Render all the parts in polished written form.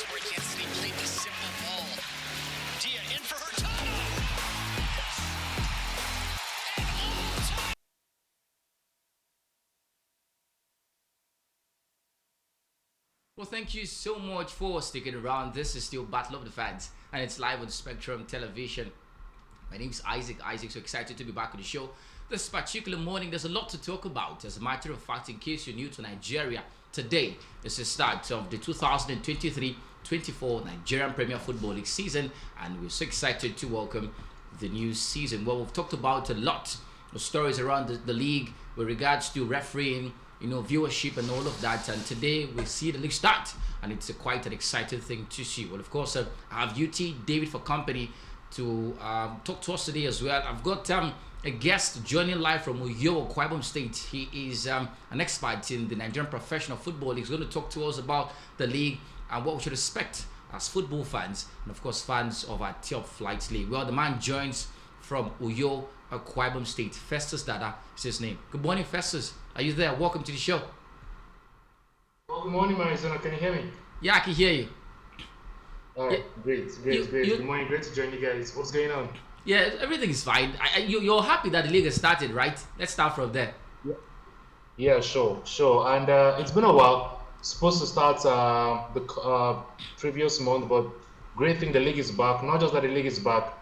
He played the simple ball. Dia in for Hurtado. And all-time. Well, thank you so much for sticking around. This is still Battle of the Fans, and it's live on Spectrum Television. My name is Isaac. So excited to be back on the show. This particular morning, there's a lot to talk about. As a matter of fact, in case you're new to Nigeria, today is the start of the 2023-24 Nigerian Premier Football League season, and we're so excited to welcome the new season. Well, we've talked about a lot of stories around the league with regards to refereeing, viewership and all of that. And today we see the league start, and it's quite an exciting thing to see. Well, of course, I have UT David for company to talk to us today as well. I've got a guest joining live from Uyo, Kwabam State. He is an expert in the Nigerian Professional Football League. He's going to talk to us about the league and what we should expect as football fans, and of course fans of our top flight league. Well, the man joins from Uyo, Kwabam State. Festus Dada is his name. Good morning, Festus. Are you there? Welcome to the show. Well, good morning, Marizona. Can you hear me? Yeah, I can hear you. All right, great. Good morning, great to join you guys. What's going on? Yeah, everything is fine. You're happy that the league has started, right? Let's start from there. Yeah, sure. And it's been a while. Supposed to start the previous month, but great thing the league is back. Not just that the league is back,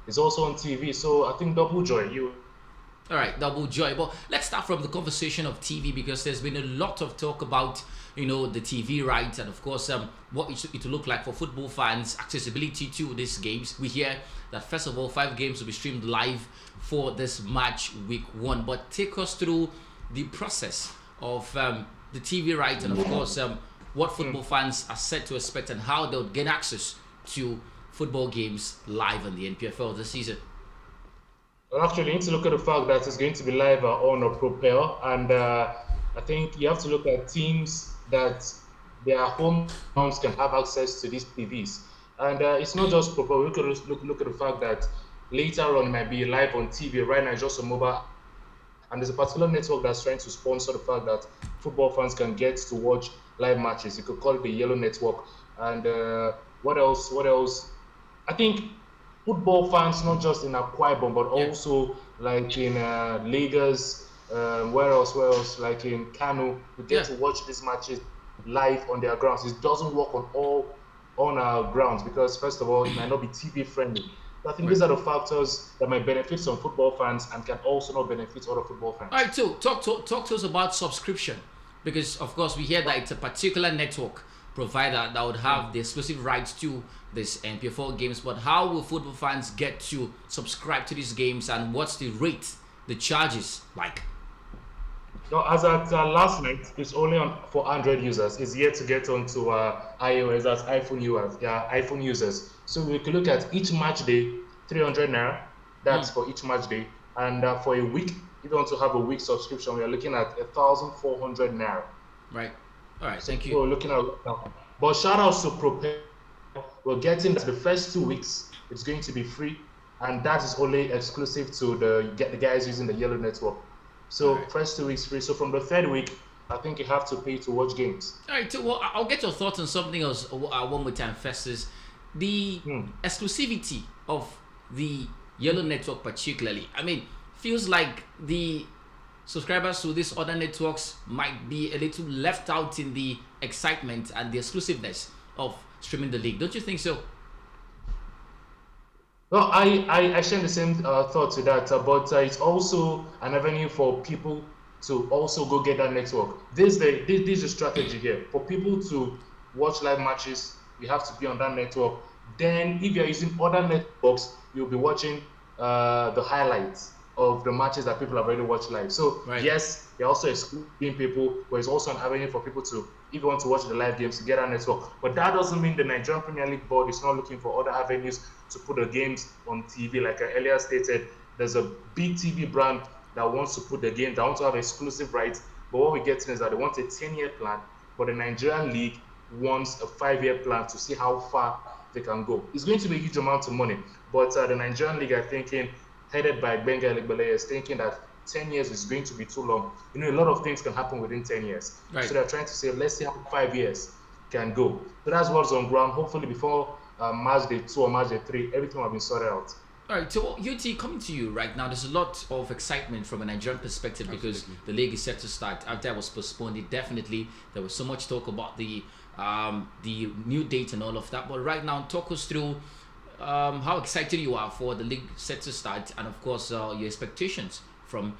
it's also on TV. So I think double joy. All right, double joy. But let's start from the conversation of TV, because there's been a lot of talk about the TV rights, and of course what it will look like for football fans, accessibility to these games. We hear that first of all 5 games will be streamed live for this match week 1. But take us through the process of the TV rights, and of course what football fans are set to expect and how they'll gain access to football games live on the NPFL this season. Well, actually, you need to look at the fact that it's going to be live on a Propel, and I think you have to look at teams that their home grounds can have access to these TVs. And it's not just Propel. We could look at the fact that later on it might be live on TV. Right now it's just on mobile. And there's a particular network that's trying to sponsor the fact that football fans can get to watch live matches. You could call it the Yellow Network. And what else? I think football fans, not just in Akwa Ibom, but also like in Lagos, where else? Like in Kano, we get to watch these matches live on their grounds. It doesn't work on our grounds because, first of all, it might not be TV friendly. So I think these are the factors that might benefit some football fans and can also not benefit other football fans. All right, so talk to us about subscription, because of course we hear that it's a particular network provider that would have the exclusive rights to this NPFL games. But how will football fans get to subscribe to these games, and what's the rate, the charges like? No, as at last night, it's only on for Android users. It's yet to get onto iOS, that's iPhone users. So we can look at each match day, 300 naira. That's for each match day, and for a week, if you want to have a week subscription, we are looking at 1,400 naira. Right. All right. Thank you. So we're looking at now. But shout out to Propel. We're getting the first 2 weeks. It's going to be free, and that is only exclusive to the guys using the Yellow Network. So first 2 weeks free. So from the 3rd week, I think you have to pay to watch games. All right. So well, I'll get your thoughts on something else one more time, Festus. The exclusivity of the Yellow Network particularly. I mean, feels like the subscribers to these other networks might be a little left out in the excitement and the exclusiveness of streaming the league. Don't you think so? Well, I share the same thought to that, but it's also an avenue for people to also go get that network. This is the strategy here. For people to watch live matches, you have to be on that network. Then if you're using other networks, you'll be watching the highlights of the matches that people have already watched live. So yes, they're also excluding people, but it's also an avenue for people to, if you want to watch the live games, to get our network. But that doesn't mean the Nigerian Premier League board is not looking for other avenues to put the games on TV. Like I earlier stated, there's a big TV brand that wants to put the games, that wants to have exclusive rights. But what we're getting is that they want a 10-year plan, but the Nigerian League wants a 5-year plan to see how far they can go. It's going to be a huge amount of money, but the Nigerian League are thinking, headed by Benga Elegbele, is thinking that 10 years is going to be too long. A lot of things can happen within 10 years. Right. So they're trying to say, let's see how 5 years can go. So that's what's on ground. Hopefully before match day 2 or match day 3, everything will have been sorted out. All right, so UT, coming to you right now, there's a lot of excitement from a Nigerian perspective because the league is set to start. After it was postponed, definitely there was so much talk about the new date and all of that. But right now, talk us through how excited you are for the league set to start, and of course your expectations from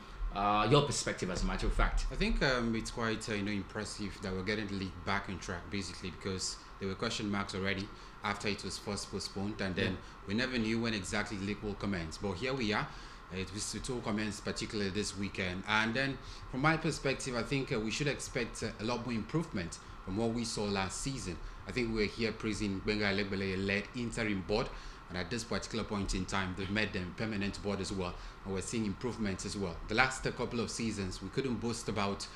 your perspective, as a matter of fact. I think it's quite impressive that we're getting the league back on track, basically, because there were question marks already after it was first postponed, and then we never knew when exactly the league will commence. But here we are. It will commence particularly this weekend, and then from my perspective, I think we should expect a lot more improvement from what we saw last season. I think we were here praising Benga Elegbele-led interim board, and at this particular point in time, they've made them permanent board as well, and we're seeing improvements as well. The last couple of seasons, we couldn't boast about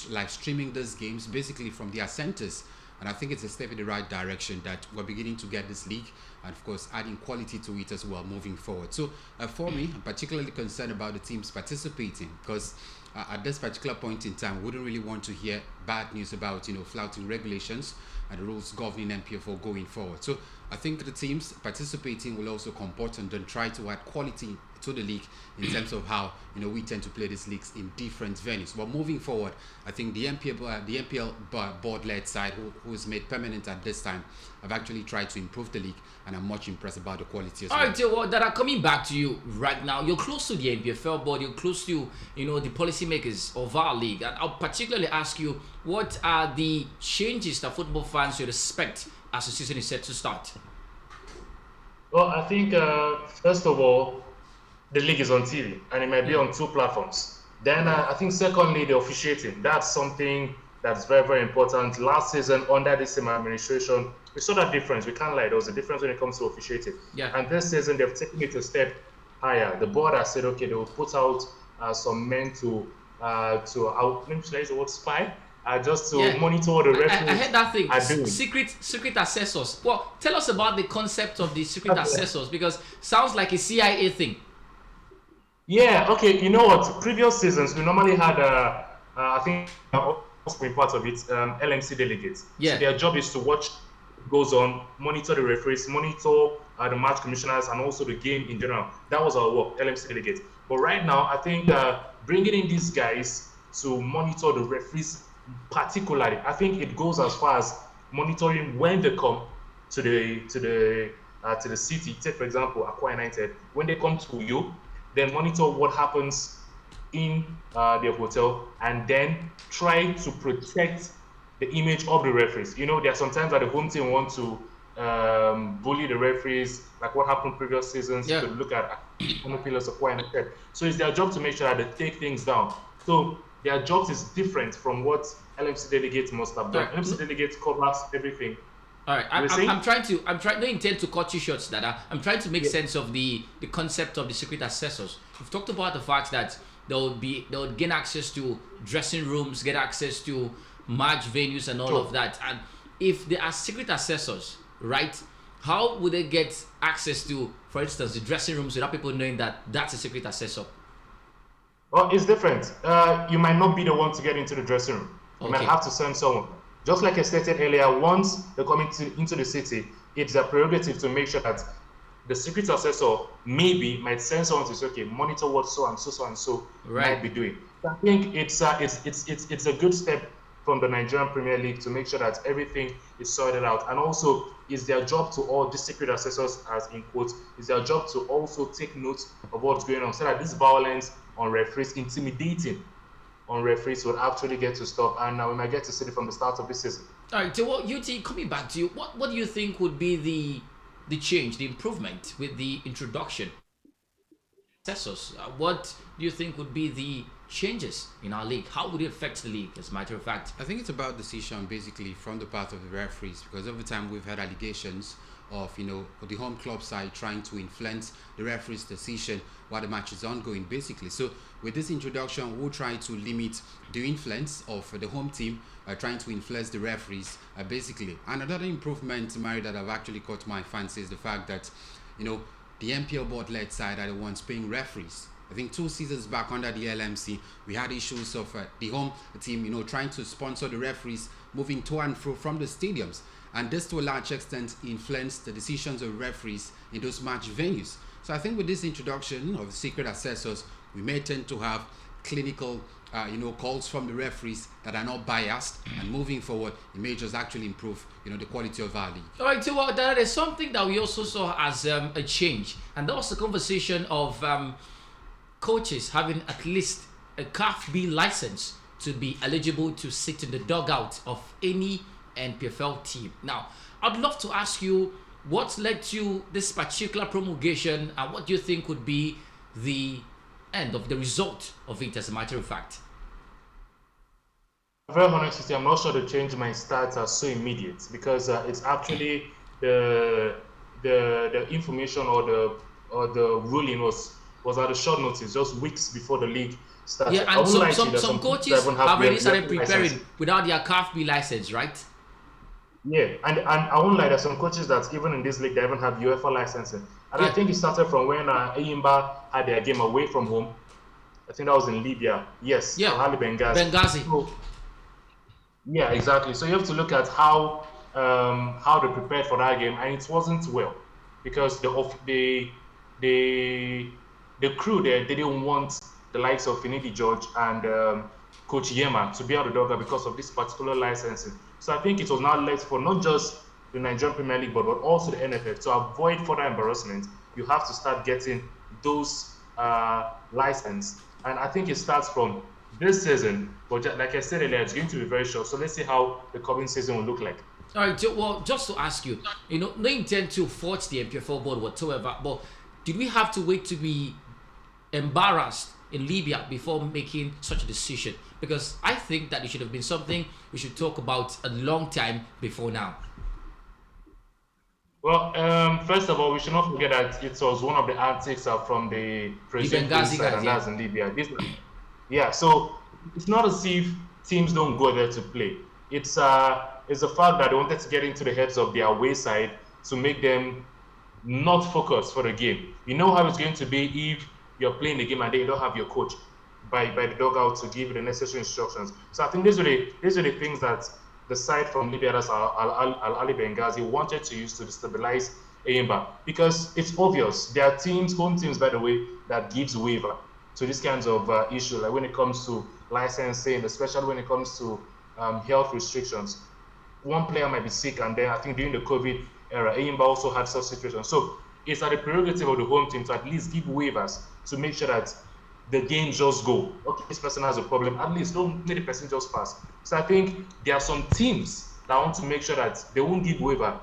like streaming these games basically from their centers. And I think it's a step in the right direction that we're beginning to get this league, and of course adding quality to it as well moving forward. So for me, I'm particularly concerned about the teams participating, because at this particular point in time, we wouldn't really want to hear bad news about flouting regulations and the rules governing NPFL going forward. So I think the teams participating will also comport and then try to add quality to the league in terms of how we tend to play these leagues in different venues. But moving forward, I think the NPL board-led side, who is made permanent at this time, have actually tried to improve the league, and I'm much impressed about the quality as well. All right, so that are coming back to you right now. You're close to the NPFL board. You're close to the policymakers of our league, and I'll particularly ask you, what are the changes that football fans should expect as the season is set to start? Well, I think first of all, the league is on TV, and it might be on 2 platforms. Then I think secondly, the officiating. That's something that's very, very important. Last season, under this same administration, we saw that difference. We can't lie. There was a difference when it comes to officiating. Yeah. And this season, they've taken it a step higher. The board has said, okay, they will put out some men to let me use the word spy, just to monitor what the referees I heard that thing. are doing. Secret assessors. Well, tell us about the concept of the secret assessors, because sounds like a CIA thing. Yeah, okay, you know what? Previous seasons, we normally had, I think, being part of it, LMC delegates. Yeah. So their job is to watch what goes on, monitor the referees, monitor the match commissioners, and also the game in general. That was our work, LMC delegates. But right now, I think bringing in these guys to monitor the referees particularly, I think it goes as far as monitoring when they come to the city. Take, for example, Akwa United. When they come to you, then monitor what happens in their hotel, and then try to protect the image of the referees. There are sometimes that the home team want to bully the referees, like what happened previous seasons. You could look at pillars of Akwa United. So it's their job to make sure that they take things down. So their jobs is different from what LMC delegates must have done. LMC delegates covers everything. All right, I'm trying. No intent to cut you short, Dada. I'm trying to make sense of the concept of the secret assessors. We've talked about the fact that they would gain access to dressing rooms, get access to match venues, and all of that. And if they are secret assessors, right? How would they get access to, for instance, the dressing rooms without people knowing that that's a secret assessor? Well, it's different. You might not be the one to get into the dressing room. You might have to send someone. Just like I stated earlier, once they come into the city, it's a prerogative to make sure that the secret assessor might send someone to say, okay, monitor what so and so might be doing. So I think it's a good step from the Nigerian Premier League to make sure that everything is sorted out. And also, it's their job to all the secret assessors, as in quotes, it's their job to also take note of what's going on, so that this violence on referees, intimidating on referees, will actually get to stop, and we might get to see it from the start of this season. All right, so UT, coming back to you, what do you think would be the change, the improvement with the introduction? Assessors, what do you think would be the changes in our league? How would it affect the league, as a matter of fact? I think it's about decision basically from the part of the referees, because over time we've had allegations of the home club side trying to influence the referee's decision while the match is ongoing basically. So with this introduction, we'll try to limit the influence of the home team trying to influence the referees basically. And another improvement, Mary, that I've actually caught my fancy is the fact that the NPL board led side are the ones paying referees I think 2 seasons back under the LMC, we had issues of the home team, trying to sponsor the referees moving to and fro from the stadiums. And this, to a large extent, influenced the decisions of referees in those match venues. So I think with this introduction of the secret assessors, we may tend to have clinical, calls from the referees that are not biased. And moving forward, it may just actually improve, the quality of our league. All right, so there is something that we also saw as a change, and that was the conversation of coaches having at least a CAFB license to be eligible to sit in the dugout of any NPFL team. Now, I'd love to ask you what led to this particular promulgation, and what do you think would be the end of the result of it, as a matter of fact? Very honestly, I'm not sure the change in my stats are so immediate, because it's actually the information or the ruling was at a short notice, just weeks before the league started. Yeah, and some coaches have already started preparing without their CAFB license, right? Yeah, and I won't lie, there's some coaches that even in this league they even have UEFA licensing. And I think it started from when Eyimba had their game away from home. I think that was in Libya. Yes, yeah, Ali Benghazi. So, yeah, exactly. So you have to look at how they prepared for that game, and it wasn't well, because the crew there, they didn't want the likes of Finidi George and Coach Yema to be out of the dugout because of this particular licensing. So I think it was now left for not just the Nigerian Premier League, but also the NFF. To avoid further embarrassment, you have to start getting those license. And I think it starts from this season, but like I said earlier, it's going to be very short. So let's see how the coming season will look like. All right, well, just to ask you, no intent to force the NPFL board whatsoever, but did we have to wait to be embarrassed in Libya before making such a decision? Because I think that it should have been something we should talk about a long time before now. Well, first of all, we should not forget that it was one of the antics from the president side, and that's in Libya. So it's not as if teams don't go there to play. It's the fact that they wanted to get into the heads of their away side to make them not focus for the game. You know how it's going to be if you're playing the game and they don't have your coach by the dugout to give you the necessary instructions. So I think these are the things that the side from Libya, that's Ali Benghazi, wanted to use to destabilize Eyimba, because it's obvious there are home teams, by the way, that gives waiver to these kinds of issues, like when it comes to licensing, especially when it comes to health restrictions. One player might be sick, and then I think during the COVID era, Eyimba also had such situations. So it's at the prerogative of the home team to at least give waivers to make sure that the game just go. Okay, this person has a problem, at least don't let the person just pass. So I think there are some teams that want to make sure that they won't give waiver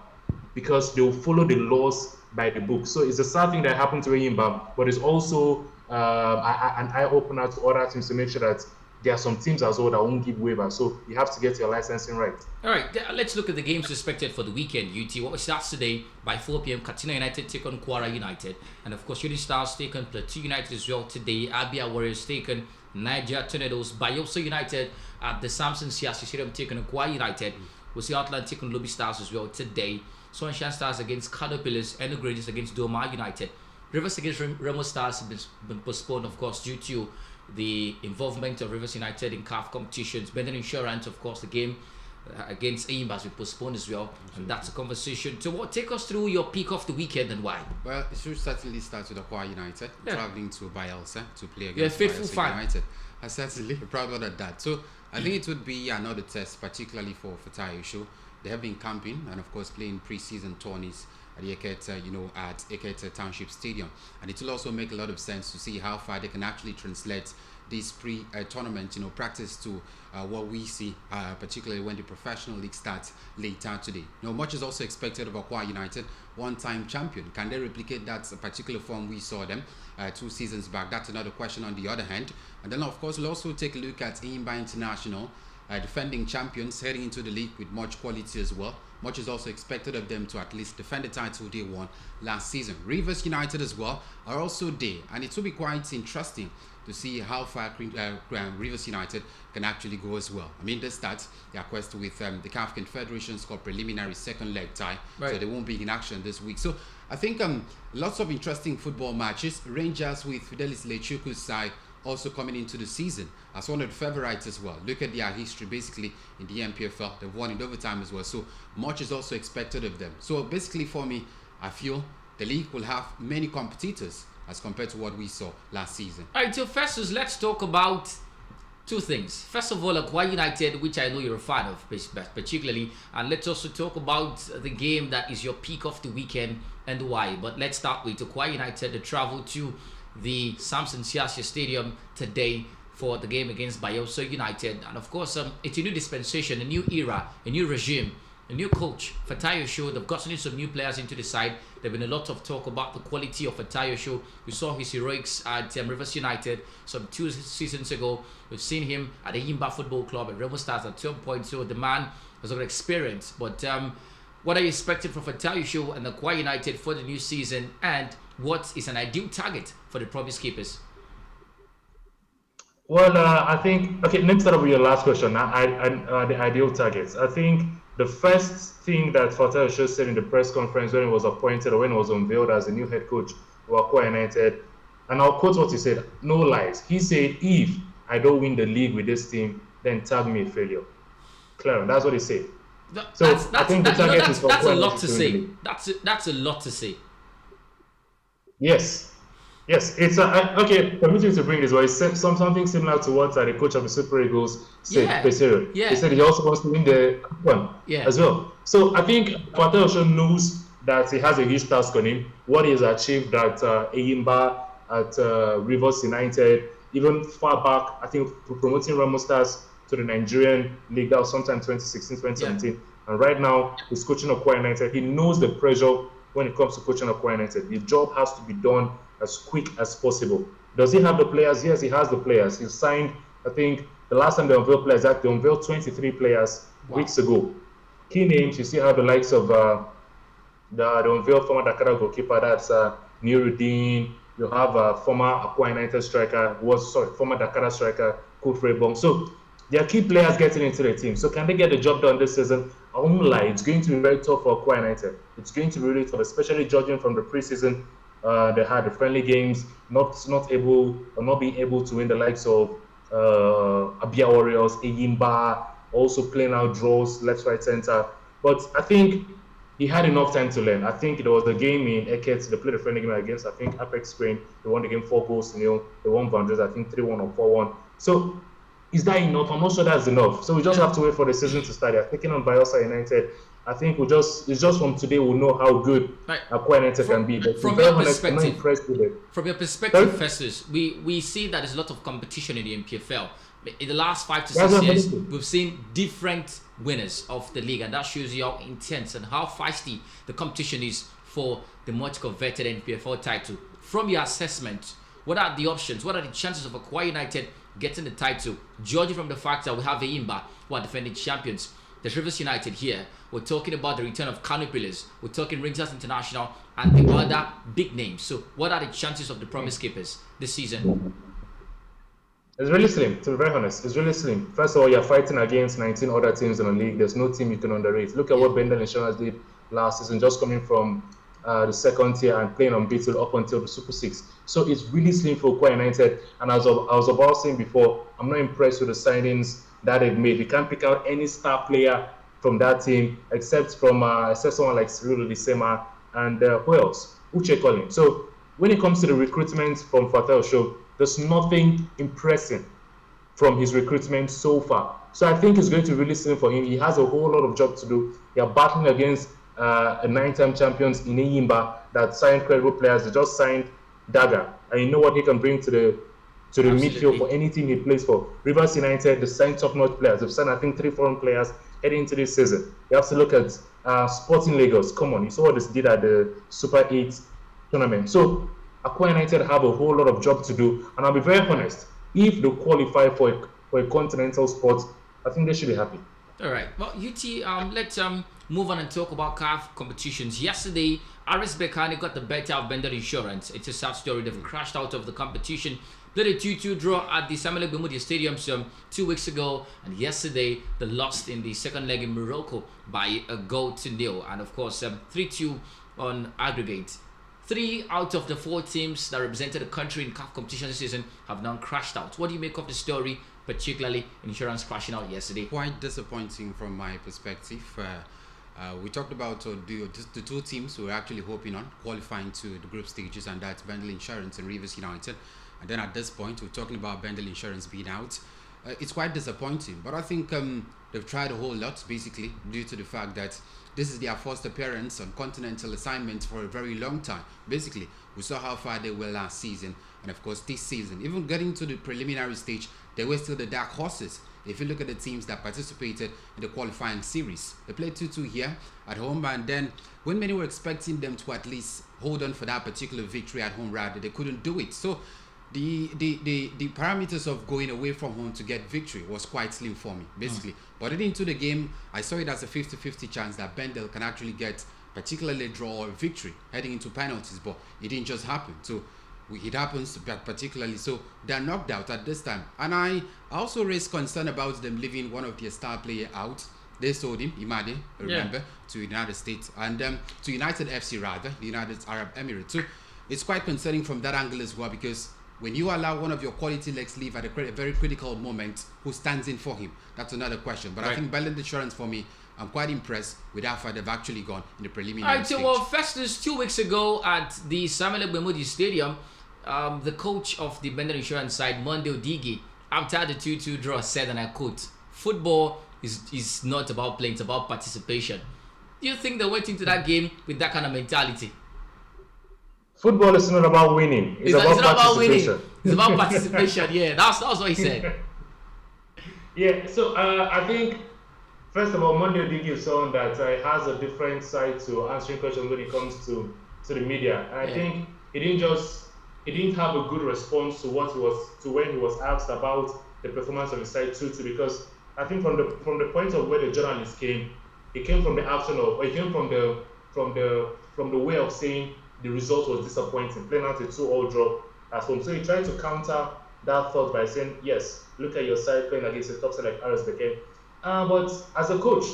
because they will follow the laws by the book. So it's a sad thing that happened to Eyimba, but it's also an eye-opener to other teams to make sure that there are some teams as well that won't give waiver. So you have to get your licensing right. All right, let's look at the games expected for the weekend, UT. What starts today by 4 p.m. Katsina United take on Kwara United. And of course, Shooting Stars take on Plateau United as well today. Abia Warriors take on Niger Tornadoes. Bayelsa United at the Samson Siasi Stadium take on Kwara United. We'll see Outland take on Lobby Stars as well today. Sunshine Stars against Caterpillars. Enugu Rangers against Doma United. Rivers against Remo Stars have been postponed, of course, due to the involvement of Rivers United in CAF competitions. Benden Insurance, of course, the game against Eyimba has been postponed as well. And that's a conversation. So take us through your pick of the weekend and why. Well, it should certainly start with Akwa United, traveling to Bayelsa to play against You're a faithful fan. United. I'm certainly proud of that. So I think it would be another test, particularly for Taisho. They have been camping and, of course, playing pre-season tourneys at the at Ekete Township Stadium, and it will also make a lot of sense to see how far they can actually translate this pre-tournament, practice to what we see, particularly when the professional league starts later today. Much is also expected of Akwa United, one-time champion. Can they replicate that particular form we saw them 2 seasons back? That's another question on the other hand. And then, of course, we'll also take a look at Eyimba International, defending champions, heading into the league with much quality as well. much is also expected of them to at least defend the title they won last season. Rivers United as well are also there, and it will be quite interesting to see how far Rivers United can actually go as well. I mean, the stats, they are questioned with the CAF Confederations Cup preliminary second leg tie, so they won't be in action this week. So I think lots of interesting football matches. Rangers with Fidelis Lechuku's side also coming into the season as one of the favorites as well. Look at their history basically in the NPFL. They've won in overtime as well. So much is also expected of them. So basically for me, I feel the league will have many competitors as compared to what we saw last season. All right, so first, let's talk about two things. First of all, Akwa United, which I know you're a fan of particularly, and let's also talk about the game that is your peak of the weekend and why. But let's start with Akwa United, the travel to the Samson Siasia Stadium today for the game against Bayelsa United. And of course, it's a new dispensation, a new era, a new regime, a new coach. Fatayo Show, they've gotten in some new players into the side. There's been a lot of talk about the quality of Fatayo Show. We saw his heroics at Rivers United some 2 seasons ago. We've seen him at the Yimba Football Club at Remo Stars at some point. So the man has got experience. But what are you expecting from Fatayo Show and Akwa United for the new season? And what is an ideal target for the Promise Keepers? Well, I think, okay, let's start with your last question. The ideal targets. I think the first thing that Fatayo Show said in the press conference when he was appointed or when he was unveiled as the new head coach of Akwa United, and I'll quote what he said, no lies. He said, if I don't win the league with this team, then tag me a failure. Clear, that's what he said. I think the target is for that's a lot to say. That's a lot to say. Yes, it's okay. Permit me to bring this. Well, he said something similar to what the coach of the Super Eagles said. He said he also wants to win the one as well. So I think Fatayo Show knows that he has a huge task on him. What he has achieved at Eyimba, at Rivers United, even far back, I think promoting Remo Stars to the Nigerian league. That was sometime 2016, 2017, and right now he's coaching Akwa United. He knows the pressure when it comes to coaching Akwa United. The job has to be done as quick as possible. Does he have the players? Yes, he has the players. He signed, I think, the last time they unveiled players, they unveiled 23 players weeks ago. Key names, you see how the likes of the unveiled former Dakar goalkeeper, that's Nuruddin. You have former Akwa United striker, former Dakar striker, Kufre Bong. So there are key players getting into the team. So can they get the job done this season? I won't lie, it's going to be very tough for Akwa United. It's going to be really tough, especially judging from the preseason. They had the friendly games, not being able to win the likes of Abia Warriors, Eyimba, also playing out draws, left, right, center. But I think he had enough time to learn. I think there was a game in Eket, they played a friendly game against, I think, Apex Spain. They won the game 4-0. They won Vandres, I think 3-1 or 4-1. So is that enough? I'm not sure that's enough. So we just have to wait for the season to start. They're taking on Bayelsa United. I think it's just from today we'll know how good Akwa United can be. But from your perspective, I'm not impressed with it. From your perspective, Festus, we see that there's a lot of competition in the NPFL. In the last 5 to 6 years, we've seen different winners of the league, and that shows you how intense and how feisty the competition is for the much coveted NPFL title. From your assessment, what are the options? What are the chances of Akwa United getting the title? Judging from the fact that we have Eyimba, who are defending champions. There's Rivers United here. We're talking about the return of Kano Pillars. We're talking Rangers International and the other big names. So what are the chances of the Promise Keepers this season? It's really slim, to be very honest. It's really slim. First of all, you're fighting against 19 other teams in the league. There's no team you can underrate. Look at what Bendel Insurance did last season, just coming from the second tier and playing unbeaten up until the Super 6. So it's really slim for Akwa United. And as I was about saying before, I'm not impressed with the signings that they've made. You can't pick out any star player from that team except someone like Cyril Lisema and who else? Uche Collins. So when it comes to the recruitment from Fatayo Show, there's nothing impressive from his recruitment so far. So I think it's going to really slim for him. He has a whole lot of job to do. They are battling against a 9-time champions in Eyimba that signed credible players. They just signed Daga, and you know what he can bring to the midfield for any team he plays for. Rivers United, they signed top-notch players. They've signed, I think, 3 foreign players heading into this season. You have to look at Sporting Lagos. Come on, you saw what they did at the Super 8 tournament. So Akwa United have a whole lot of job to do, and I'll be very honest. If they qualify for a continental spot, I think they should be happy. All right. Well, UT, let's move on and talk about CAF competitions. Yesterday, RS Berkane got the better of Bender Insurance. It's a sad story. They've crashed out of the competition. Played a 2-2 draw at the Samuel Egbemudia Stadium 2 weeks ago. And yesterday, they lost in the second leg in Morocco by a goal to nil. And of course, 3-2 on aggregate. 3 out of the 4 teams that represented the country in CAF competition this season have now crashed out. What do you make of the story, particularly Insurance crashing out yesterday? Quite disappointing from my perspective. We talked about the 2 teams who were actually hoping on qualifying to the group stages, and that's Bendel Insurance and Rivers United. And then at this point, we're talking about Bendel Insurance being out. It's quite disappointing, but I think they've tried a whole lot, basically, due to the fact that this is their first appearance on continental assignments for a very long time. Basically, we saw how far they were last season, and of course this season, even getting to the preliminary stage, they were still the dark horses. If you look at the teams that participated in the qualifying series, they played 2-2 here at home, and then when many were expecting them to at least hold on for that particular victory at home, rather, they couldn't do it. So the parameters of going away from home to get victory was quite slim for me, basically. But heading into the game, I saw it as a 50-50 chance that Bendel can actually get particularly draw or victory heading into penalties, but it didn't just happen. So it happens particularly, so they're knocked out at this time. And I also raised concern about them leaving one of their star player out. They sold him, Imade, remember, to United States, and to United FC rather, the United Arab Emirates. So it's quite concerning from that angle as well, because when you allow one of your quality legs leave at a very critical moment, who stands in for him? That's another question. But right. I think Bellend Insurance, for me, I'm quite impressed with how far they've actually gone in the preliminary stage. Well, Festus, 2 weeks ago at the Samuel Egbemudia Stadium, the coach of the Bender Insurance side, Monday Odigi, after the 2-2 draw, said, and I quote, "Football is not about playing, it's about participation." Do you think they went into that game with that kind of mentality? Football is not about winning. It's about participation. It's about participation. Yeah, that's what he said. Yeah, so I think, first of all, Monday Odigi is someone that has a different side to answering questions when it comes to the media. And I think he didn't have a good response to when he was asked about the performance of his side 2-2, because I think from the point of where the journalist came, it came from the action of, or it came from the way of saying the result was disappointing, playing out a 2-2 draw at home. So he tried to counter that thought by saying, yes, look at your side playing against a top side like RS Berkane. But as a coach,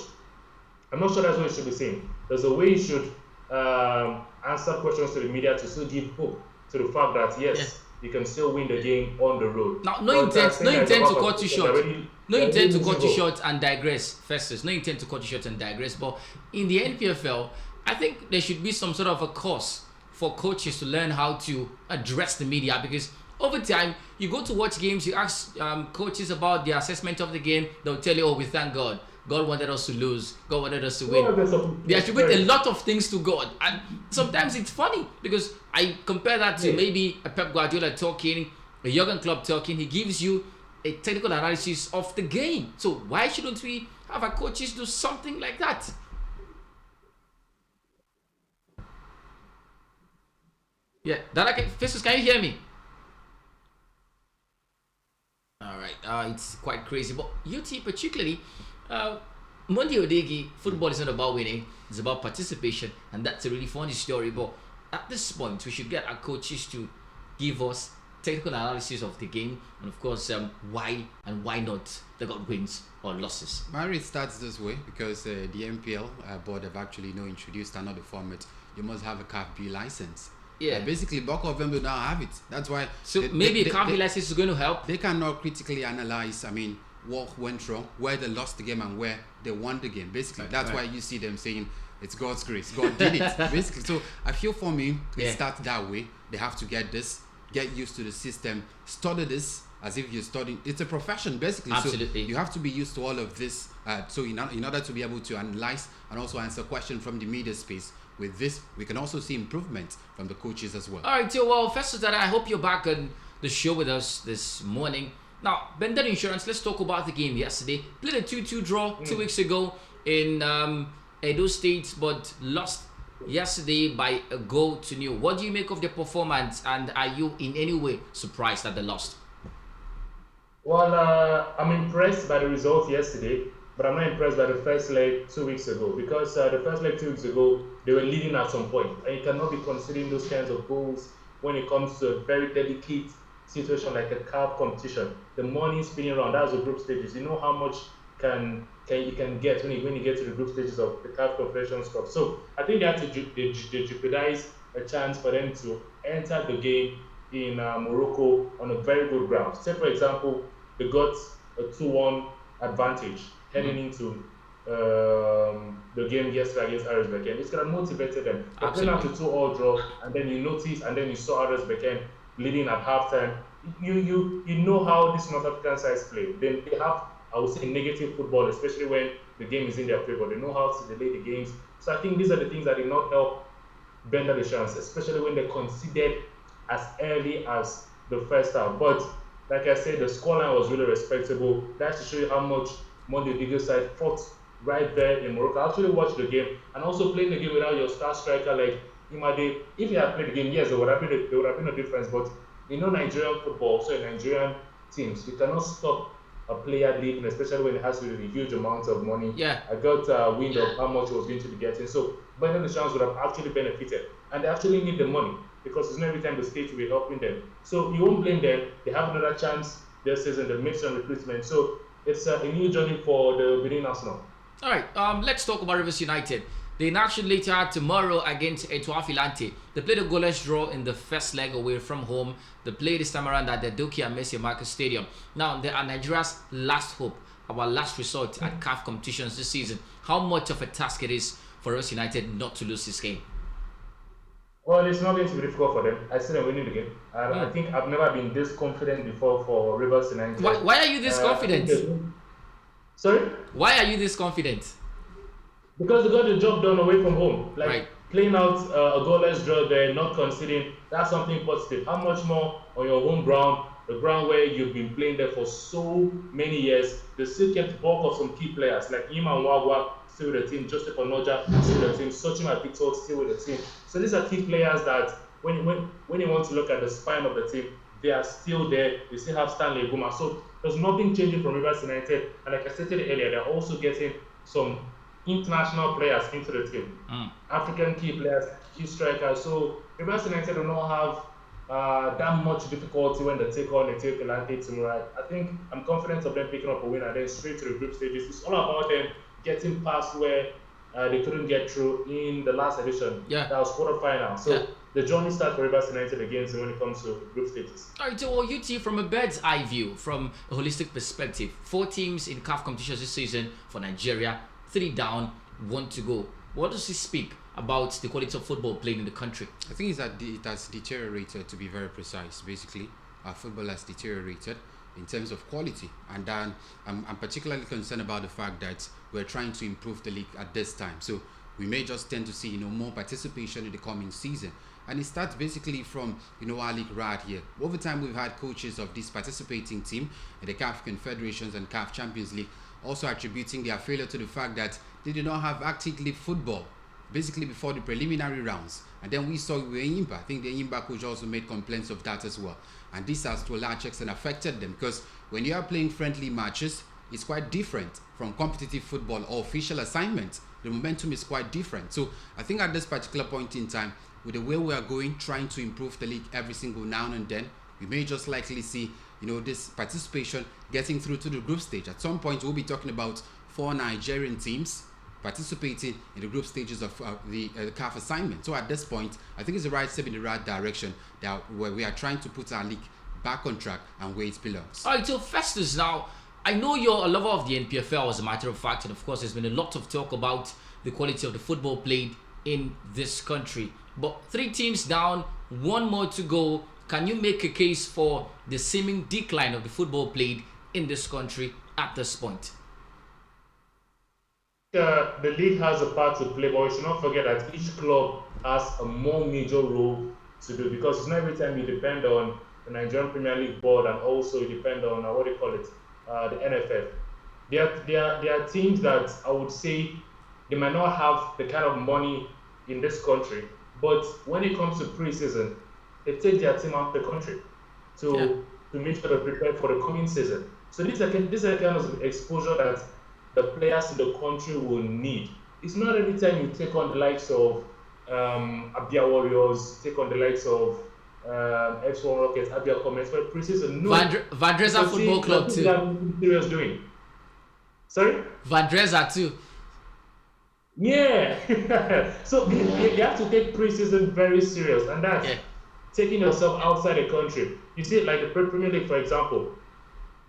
I'm not sure that's what you should be saying. There's a way you should answer questions to the media to still give hope to the fact that, yes, you can still win the game on the road. Now, no intent to cut you short. No intent to cut you short and digress, Festus. No intent to cut you short and digress. But in the NPFL, I think there should be some sort of a course for coaches to learn how to address the media, because over time, you go to watch games, you ask coaches about their assessment of the game, they'll tell you, oh, we thank God. God wanted us to lose. God wanted us to win. They attribute a lot of things to God. And sometimes it's funny, because I compare that to maybe a Pep Guardiola talking, a Jurgen Klopp talking. He gives you a technical analysis of the game. So why shouldn't we have our coaches do something like that? Yeah, Festus, can you hear me? All right, it's quite crazy. But UT particularly, Monday Odigi, football is not about winning, it's about participation, and that's a really funny story. But at this point, we should get our coaches to give us technical analysis of the game, and of course, why and why not they got wins or losses. Mary starts this way because the MPL board have actually introduced another format. You must have a CAFB license. Yeah. Basically, bulk of them will now have it. That's why. So maybe a CAFB license is going to help. They cannot critically analyze, what went wrong, where they lost the game and where they won the game. Basically, that's why you see them saying it's God's grace. God did it. Basically, so I feel for me, it starts that way. They have to get used to the system, study this as if you're studying. It's a profession, basically. Absolutely. So you have to be used to all of this. So in order to be able to analyze and also answer questions from the media space. With this, we can also see improvement from the coaches as well. All right, so well, first of all, I hope you're back on the show with us this morning. Now, Bender Insurance, let's talk about the game yesterday. Played a 2-2 draw 2 weeks ago in Edo State, but lost yesterday by a goal to nil. What do you make of the performance, and are you in any way surprised that they lost? Well, I'm impressed by the result yesterday. but I'm not impressed by the first leg 2 weeks ago because the first leg 2 weeks ago they were leading at some point, and you cannot be considering those kinds of goals when it comes to a very delicate situation like a cup competition. The money spinning around, that's the group stages. You know how much can you can get when you get to the group stages of the CAF Confederations Cup. So I think they had to they jeopardize a chance for them to enter the game in Morocco on a very good ground. Say for example, they got a 2-1 advantage heading into the game yesterday against RS Berkane. It's gonna motivate them. But then after 2-2 draw, and then you notice, and then you saw RS Berkane leading at halftime. You know how these North African sides play. They have, I would say, negative football, especially when the game is in their favor. They know how to delay the games. So I think these are the things that did not help Bender the chance, especially when they conceded as early as the first half. But like I said, the scoreline was really respectable. That should show you how much Monday League side fought right there in Morocco. I actually watched the game, and also playing the game without your star striker like Imade. If he had played the game, yes, there would have been a difference. But you know, Nigerian football, so Nigerian teams, you cannot stop a player leaving, especially when it has to be a huge amount of money. Yeah. I got wind of how much he was going to be getting. So Brendan Deschamps would have actually benefited. And they actually need the money because it's not every time the state will be helping them. So you won't blame them. They have another chance this season. They make some recruitment. So it's a new journey for the Benin National. All right, let's talk about Rivers United. They in action later tomorrow against Etoile Filante. They played a goalless draw in the first leg away from home. They played this time around at the Doki and Messi Marcus Stadium. Now, they are Nigeria's last hope, our last resort at CAF competitions this season. How much of a task it is for us United not to lose this game? Well, it's not going to be difficult for them. I see them winning the game. I think I've never been this confident before for Rivers United. Why are you this confident? Sorry? Why are you this confident? Because they got the job done away from home. Like Right. playing out a goalless draw there, not conceding, that's something positive. How much more on your home ground, the ground where you've been playing there for so many years? They still kept bulk of some key players like Iman Wagwa still with the team, Joseph Onoja still with the team, Sochima Victor still with the team. So these are key players that when you want to look at the spine of the team, they are still there. They still have Stanley Guma. So there's nothing changing from Rivers United. And like I stated earlier, they're also getting some international players into the team. African key players, key strikers. So Rivers United do not have that much difficulty when they take on Etoile Filante tomorrow. I think I'm confident of them picking up a win and then straight to the group stages. It's all about them getting past where they couldn't get through in the last edition. Yeah. That was quarterfinal. So the journey starts for Rivers United again when it comes to group stages. All right, so UT, from a bird's eye view, from a holistic perspective, 4 teams in CAF competitions this season for Nigeria, 3 down, 1 to go. What does this speak about the quality of football played in the country? I think it's that it has deteriorated, to be very precise. Basically, our football has deteriorated in terms of quality, and then I'm particularly concerned about the fact that we're trying to improve the league at this time. So we may just tend to see more participation in the coming season. And it starts basically from our league right here. Over time, we've had coaches of this participating team in the CAF Confederations and CAF Champions League also attributing their failure to the fact that they did not have active league football basically before the preliminary rounds. And then we saw with Enyimba, I think the Enyimba coach also made complaints of that as well. And this has to a large extent affected them, because when you are playing friendly matches, it's quite different from competitive football or official assignments. The momentum is quite different. So I think at this particular point in time, with the way we are going, trying to improve the league every single now and then, we may just likely see this participation getting through to the group stage. At some point, we'll be talking about 4 Nigerian teams participating in the group stages of the CAF assignment. So at this point, I think it's the right step in the right direction, where we are trying to put our league back on track and where it belongs. All right, so Festus, now, I know you're a lover of the NPFL, as a matter of fact, and of course there's been a lot of talk about the quality of the football played in this country. But 3 teams down, 1 more to go. Can you make a case for the seeming decline of the football played in this country at this point? The league has a part to play, but we should not forget that each club has a more major role to do, because it's not every time you depend on the Nigerian Premier League board, and also you depend on the NFF. There are teams that I would say they might not have the kind of money in this country, but when it comes to pre-season, they take their team out of the country to make sure they're prepared for the coming season. So these are kind of exposure that the players in the country will need. It's not every time you take on the likes of Abia Warriors, take on the likes of F1 Rockets, Abia Comets, but preseason, no. Van Dresa Football Club too. Serious doing. Sorry? Van Dresa too. Yeah. So you have to take preseason very serious, and that's taking yourself outside the country. You see, like the Premier League, for example,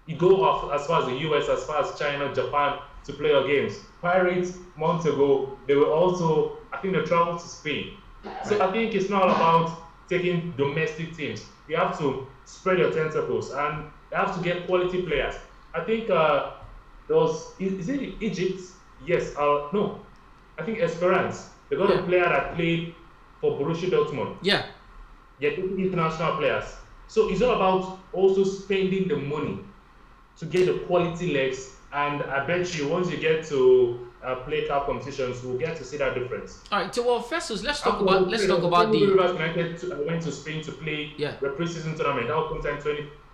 you go off as far as the US, as far as China, Japan to play your games. Pirates, months ago, they were also, I think they traveled to Spain. So I think it's not about taking domestic teams. You have to spread your tentacles and you have to get quality players. I think there was, is it Egypt? Yes, no. I think Esperance. They got a player that played for Borussia Dortmund. Yeah. They're international players. So it's all about also spending the money to get the quality legs. And I bet you once you get to play cup competitions, we'll get to see that difference. All right. So well, first, let's talk about the. Rivers United went to Spain to play the pre-season tournament. That was sometime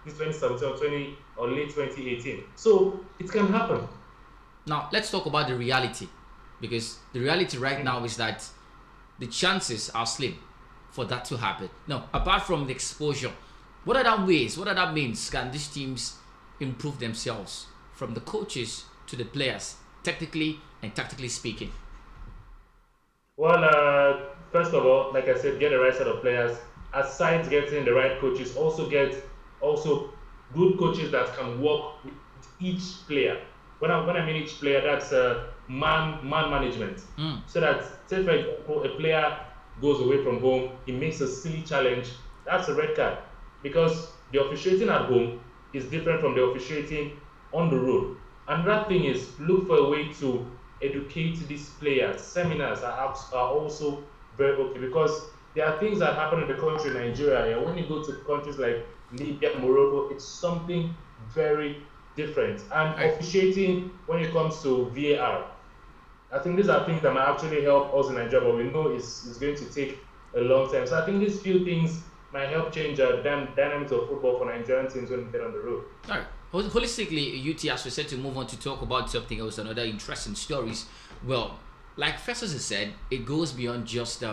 2017 or late 2018. So it can happen. Now let's talk about the reality, because the reality right now is that the chances are slim for that to happen. Now, apart from the exposure, what other ways, what other means can these teams improve themselves, from the coaches to the players, technically and tactically speaking? Well, first of all, like I said, get the right set of players. Aside getting the right coaches, also get good coaches that can work with each player. When I mean each player, that's man management. So that, say for example, a player goes away from home, he makes a silly challenge, that's a red card. Because the officiating at home is different from the officiating on the road. Another thing is, look for a way to educate these players. Seminars are also very okay, because there are things that happen in the country, Nigeria. And when you go to countries like Libya, Morocco, it's something very different. And officiating when it comes to VAR, I think these are things that might actually help us in Nigeria, but we know it's going to take a long time. So I think these few things might help change the dynamics of football for Nigerian teams when we get on the road. All right. Holistically, UT, as we said, to move on to talk about something else, another interesting stories. Well, like Festus has said, it goes beyond just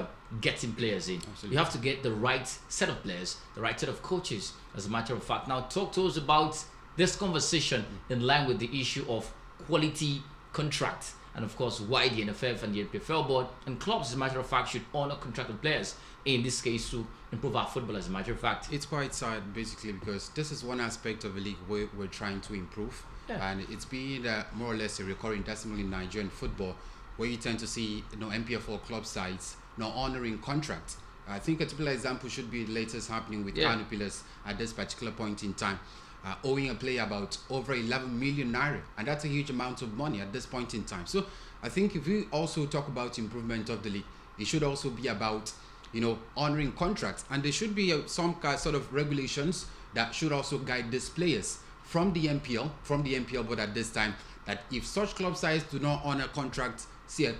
getting players in. Absolutely. You have to get the right set of players, the right set of coaches, as a matter of fact. Now, talk to us about this conversation in line with the issue of quality contracts. And of course, why the NFF and the NPFL board and clubs, as a matter of fact, should honor contracted players, in this case, to improve our football, as a matter of fact. It's quite sad, basically, because this is one aspect of the league where we're trying to improve. Yeah. And it's been more or less a recurring decimal in Nigerian football, where you tend to see NPFL club sides not honoring contracts. I think a typical example should be the latest happening with Kano Pillars at this particular point in time. Owing a player about over 11 million naira, and that's a huge amount of money at this point in time. So I think if we also talk about improvement of the league, it should also be about honoring contracts, and there should be some sort of regulations that should also guide these players from the NPL board at this time, that if such club sides do not honor contract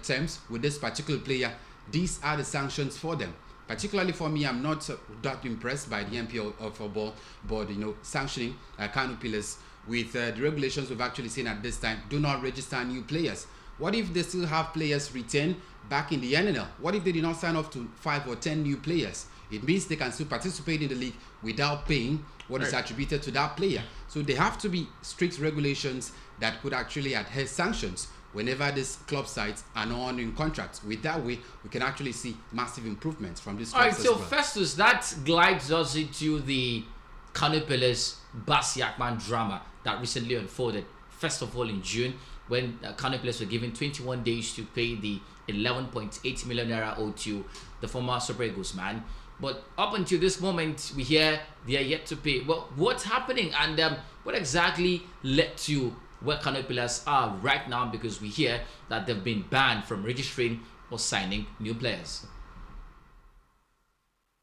terms with this particular player, these are the sanctions for them. Particularly for me, I'm not that impressed by the NPFL board, sanctioning Kano Pillars with the regulations we've actually seen at this time. Do not register new players. What if they still have players retained back in the NNL? What if they did not sign up to 5 or 10 new players? It means they can still participate in the league without paying what is attributed to that player. So there have to be strict regulations that could actually adhere sanctions whenever these club sides are not honoring contracts. With that way, we can actually see massive improvements from this. All right, so Festus, that glides us into the Kano Pillars Bas Yakman drama that recently unfolded. First of all, in June, when Kano Pillars were given 21 days to pay the 11.8 million naira owed to the former Super Eagles man. But up until this moment, we hear they are yet to pay. Well, what's happening, and what exactly led to where Kano Pillars are right now? Because we hear that they've been banned from registering or signing new players.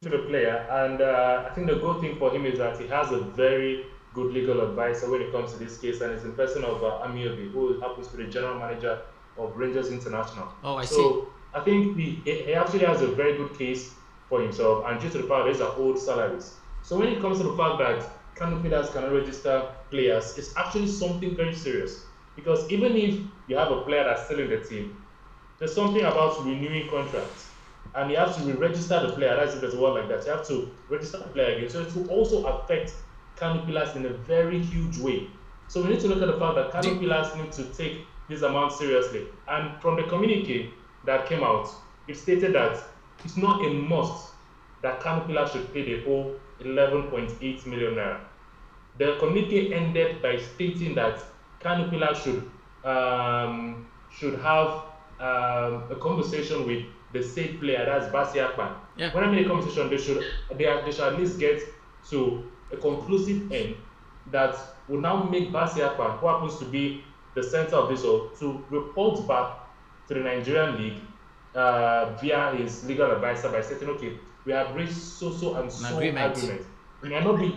To the player, and I think the good thing for him is that he has a very good legal advisor when it comes to this case, and it's in person of Amiobi, who happens to be the general manager of Rangers International. Oh, I see. So I think he actually has a very good case for himself, and due to the fact these are old salaries. So when it comes to the fact that Kano Pillars cannot register players, it's actually something very serious. Because even if you have a player that's still in the team, there's something about renewing contracts. And you have to re-register the player. That's if there's a word like that. You have to register the player again. So it will also affect Kano Pillars in a very huge way. So we need to look at the fact that Kano Pillars need to take this amount seriously. And from the communique that came out, it stated that it's not a must that Kano Pillars should pay the whole 11.8 million naira. The communique ended by stating that Kano Pillars should have a conversation with the said player, that's Basi Akpan. Yeah. When I mean a conversation, they should at least get to a conclusive end that will now make Basi Akpan, who happens to be the center of this all, to report back to the Nigerian league via his legal advisor by saying, okay, we have reached so and so agreement. It might not be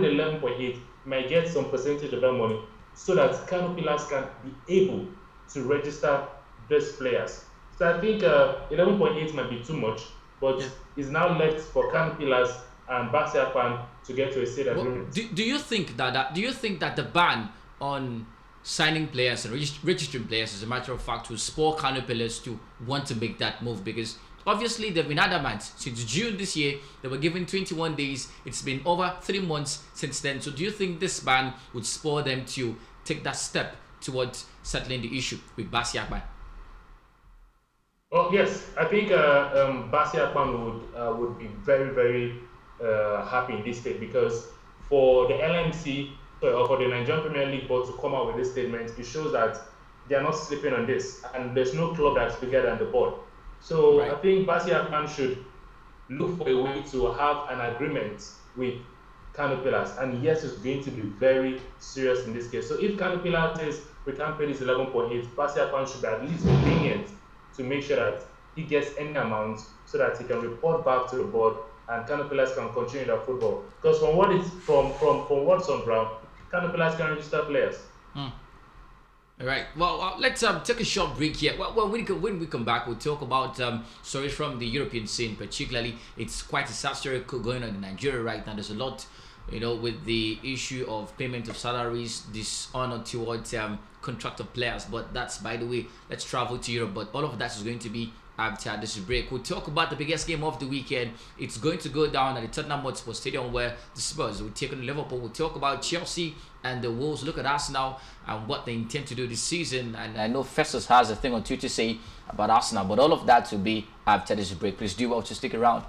the 11.8, it might get some percentage of that money so that Kano Pillars can be able to register these players. So I think 11.8 might be too much, but it's now left for Kano Pillars and Basi Akpan to get to a state agreement. Do you think that the ban on signing players and registering players, as a matter of fact, will spur Kano Pillars to want to make that move? Because obviously they've been adamant since June this year. They were given 21 days. It's been over 3 months since then. So do you think this ban would spur them to take that step towards settling the issue with Basi Akpan? Oh yes, I think Basi Akpan would be very, very happy in this state, because for the LMC or for the Nigerian Premier League board to come out with this statement, it shows that they are not sleeping on this, and there's no club that's bigger than the board. So I think Basi Akpan should look for a way to have an agreement with Kano Pillars, and yes, it's going to be very serious in this case. So if Kano Pillars says we can't pay this 11.8, Basi Akpan should at least be lenient to make sure that he gets any amount so that he can report back to the board and Kano Pillars can continue their football. Because from what's on ground, Kano Pillars can register players. All right. Well, let's take a short break here. Well, when we come back, we'll talk about stories from the European scene. Particularly, it's quite a sad story going on in Nigeria right now. There's a lot, with the issue of payment of salaries, dishonor towards contracted players. But that's, by the way, let's travel to Europe. But all of that is going to be after this break. We'll talk about the biggest game of the weekend. It's going to go down at the Tottenham Hotspur Stadium, where the Spurs will take on Liverpool. We'll talk about Chelsea and the Wolves. Look at Arsenal and what they intend to do this season. And I know Festus has a thing or two to say about Arsenal, but all of that will be after this break. Please do well to stick around.